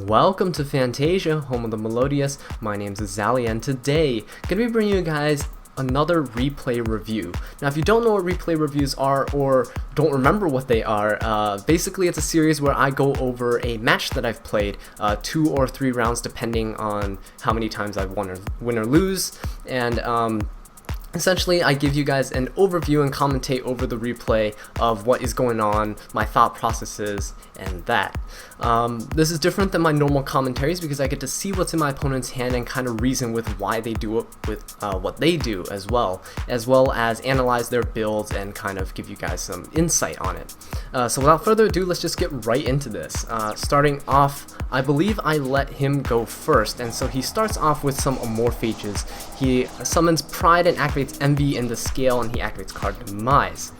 Welcome to Fantasia, home of the Melodious. My name's Azallea, and today gonna be bringing you guys another replay review. Now, if you don't know what replay reviews are or don't remember what they are, basically it's a series where I go over a match that I've played, 2 or 3 rounds depending on how many times I've win or lose, and essentially, I give you guys an overview and commentate over the replay of what is going on, my thought processes, and that. This is different than my normal commentaries because I get to see what's in my opponent's hand and kind of reason with why they do it with what they do as well as analyze their builds and kind of give you guys some insight on it. So without further ado, let's just get right into this. Starting off, I believe I let him go first, and so he starts off with some Amorphages. He summons Pride and activates Envy in the scale, and he activates card Demise.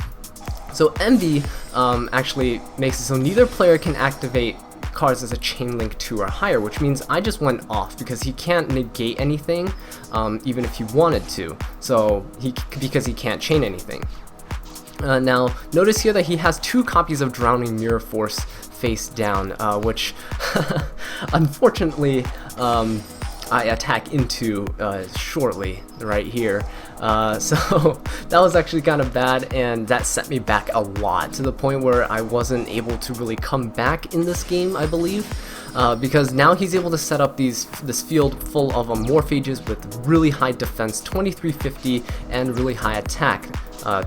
So Envy actually makes it so neither player can activate cards as a chain link 2 or higher, which means I just went off because he can't negate anything, even if he wanted to. So because he can't chain anything. Now notice here that he has 2 copies of Drowning Mirror Force face down, which unfortunately I attack into shortly right here. So that was actually kind of bad, and that set me back a lot to the point where I wasn't able to really come back in this game, I believe, because now he's able to set up this field full of Amorphages with really high defense, 2350, and really high attack,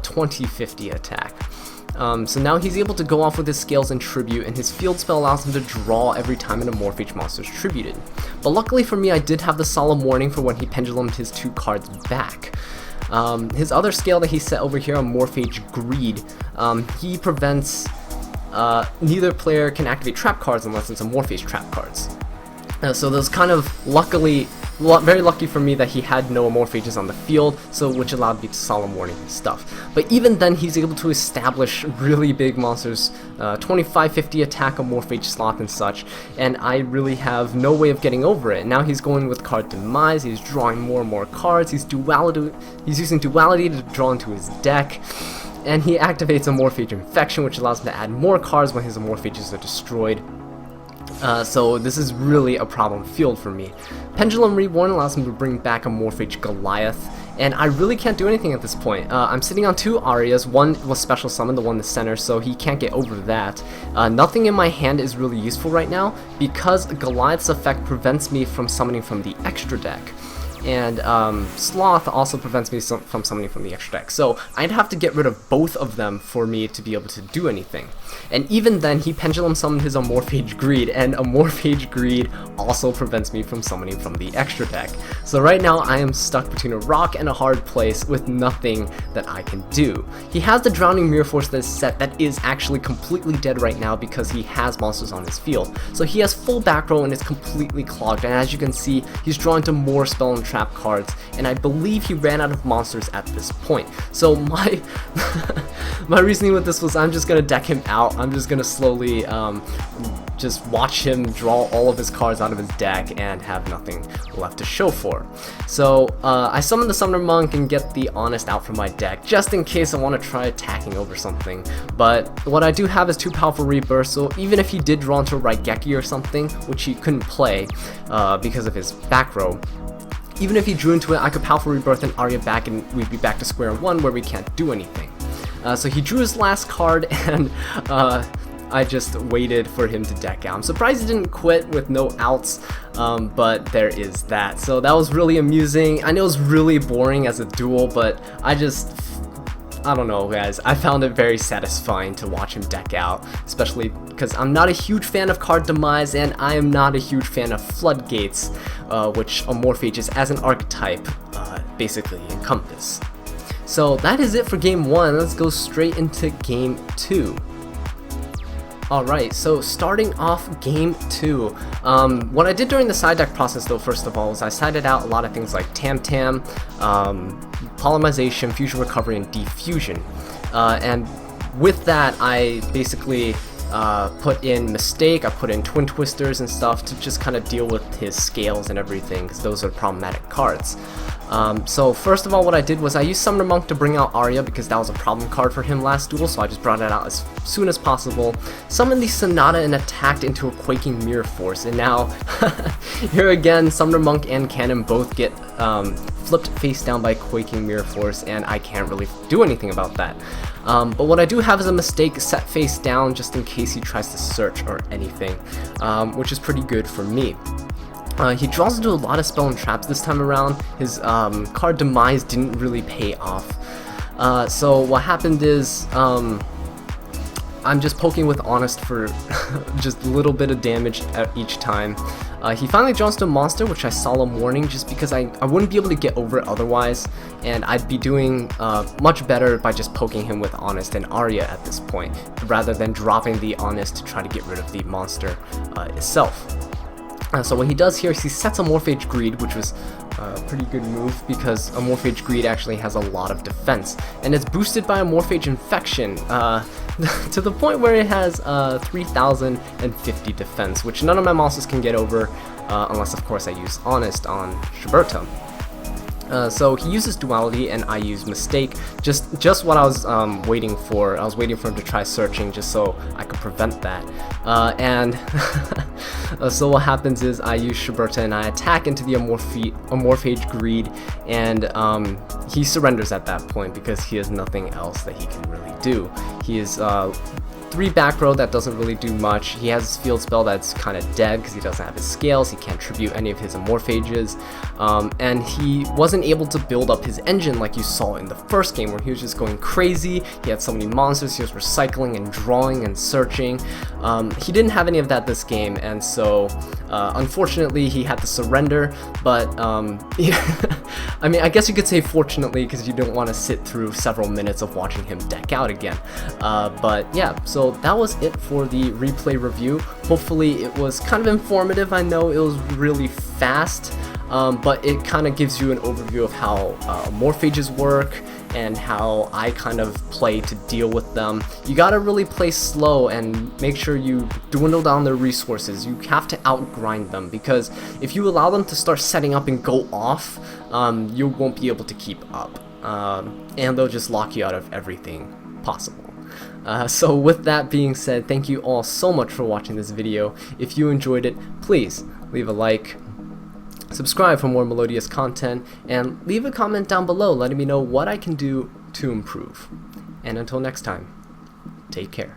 2050 attack. So now he's able to go off with his scales and tribute, and his field spell allows him to draw every time an Amorphage monster is tributed. But luckily for me, I did have the Solemn Warning for when he pendulumed his 2 cards back. His other scale that he set over here, Amorphage Greed, he prevents neither player can activate trap cards unless it's Amorphage trap cards. So those kind of very lucky for me that he had no Amorphages on the field, which allowed me to Solemn Warning his stuff. But even then, he's able to establish really big monsters, 2550 attack, Amorphage Sloth and such, and I really have no way of getting over it. Now he's going with card Demise, he's drawing more and more cards, he's using Duality to draw into his deck, and he activates Amorphage Infection, which allows him to add more cards when his Amorphages are destroyed. So this is really a problem field for me. Pendulum Reborn allows him to bring back Amorphage Goliath, and I really can't do anything at this point. I'm sitting on 2 Arias, one was special summon, the one in the center, so he can't get over that. Nothing in my hand is really useful right now because Goliath's effect prevents me from summoning from the extra deck. And Sloth also prevents me from summoning from the extra deck. So I'd have to get rid of both of them for me to be able to do anything. And even then, he pendulum summoned his Amorphage Greed, and Amorphage Greed also prevents me from summoning from the extra deck. So right now I am stuck between a rock and a hard place with nothing that I can do. He has the Drowning Mirror Force that is set that is actually completely dead right now because he has monsters on his field. So he has full back row and it's completely clogged, and as you can see, he's drawn to more spell and trap cards, and I believe he ran out of monsters at this point. So my my reasoning with this was I'm just gonna deck him out. I'm just gonna slowly just watch him draw all of his cards out of his deck and have nothing left to show for. So I summon the Summoner Monk and get the Honest out from my deck just in case I want to try attacking over something. But what I do have is 2 powerful rebirths, so even if he did draw into a Raigeki or something, which he couldn't play because of his back row, even if he drew into it, I could powerful rebirth and Arya back, and we'd be back to square one where we can't do anything. So he drew his last card, and I just waited for him to deck out. I'm surprised he didn't quit with no outs, but there is that. So that was really amusing. I know it was really boring as a duel, but I don't know, guys. I found it very satisfying to watch him deck out, especially because I'm not a huge fan of card Demise, and I am not a huge fan of Floodgates, which Amorphages as an archetype basically encompass. So that is it for game 1. Let's go straight into game 2. Alright, so starting off game 2, what I did during the side deck process though, first of all, was I sided out a lot of things like Tam Tam, Polymerization, Fusion Recovery, and Diffusion. And with that, I basically put in Mistake, I put in Twin Twisters and stuff to just kind of deal with his scales and everything, because those are problematic cards. So first of all, what I did was I used Summoner Monk to bring out Arya, because that was a problem card for him last duel, so I just brought it out as soon as possible. Summoned the Sonata and attacked into a Quaking Mirror Force, and now here again, Summoner Monk and Cannon both get flipped face down by Quaking Mirror Force, and I can't really do anything about that. But what I do have is a Mistake set face down just in case he tries to search or anything, which is pretty good for me. He draws into a lot of spell and traps this time around. His card Demise didn't really pay off. So what happened is I'm just poking with Honest for just a little bit of damage each time. He finally draws to a monster, which I Solemn Warning, just because I wouldn't be able to get over it otherwise, and I'd be doing much better by just poking him with Honest and Arya at this point, rather than dropping the Honest to try to get rid of the monster itself. So what he does here is he sets Amorphage Greed, which was a pretty good move because Amorphage Greed actually has a lot of defense, and it's boosted by Amorphage Infection to the point where it has 3050 defense, which none of my monsters can get over unless of course I use Honest on Shiberta. So he uses Duality and I use Mistake, just what I was waiting for. I was waiting for him to try searching just so I could prevent that. So what happens is I use Shiberta and I attack into the Amorphage Greed, and he surrenders at that point because he has nothing else that he can really do. He is 3 back row, that doesn't really do much. He has his field spell that's kind of dead because he doesn't have his scales, he can't tribute any of his Amorphages, and he wasn't able to build up his engine like you saw in the first game where he was just going crazy. He had so many monsters, he was recycling and drawing and searching. He didn't have any of that this game, and so unfortunately he had to surrender, but I mean, I guess you could say fortunately because you don't want to sit through several minutes of watching him deck out again. But yeah, so that was it for the replay review. Hopefully it was kind of informative. I know it was really fast, but it kind of gives you an overview of how Amorphages work and how I kind of play to deal with them. You gotta really play slow and make sure you dwindle down their resources. You have to outgrind them, because if you allow them to start setting up and go off, you won't be able to keep up, and they'll just lock you out of everything possible. So with that being said, thank you all so much for watching this video. If you enjoyed it, please leave a like, subscribe for more Melodious content, and leave a comment down below letting me know what I can do to improve. And until next time, take care.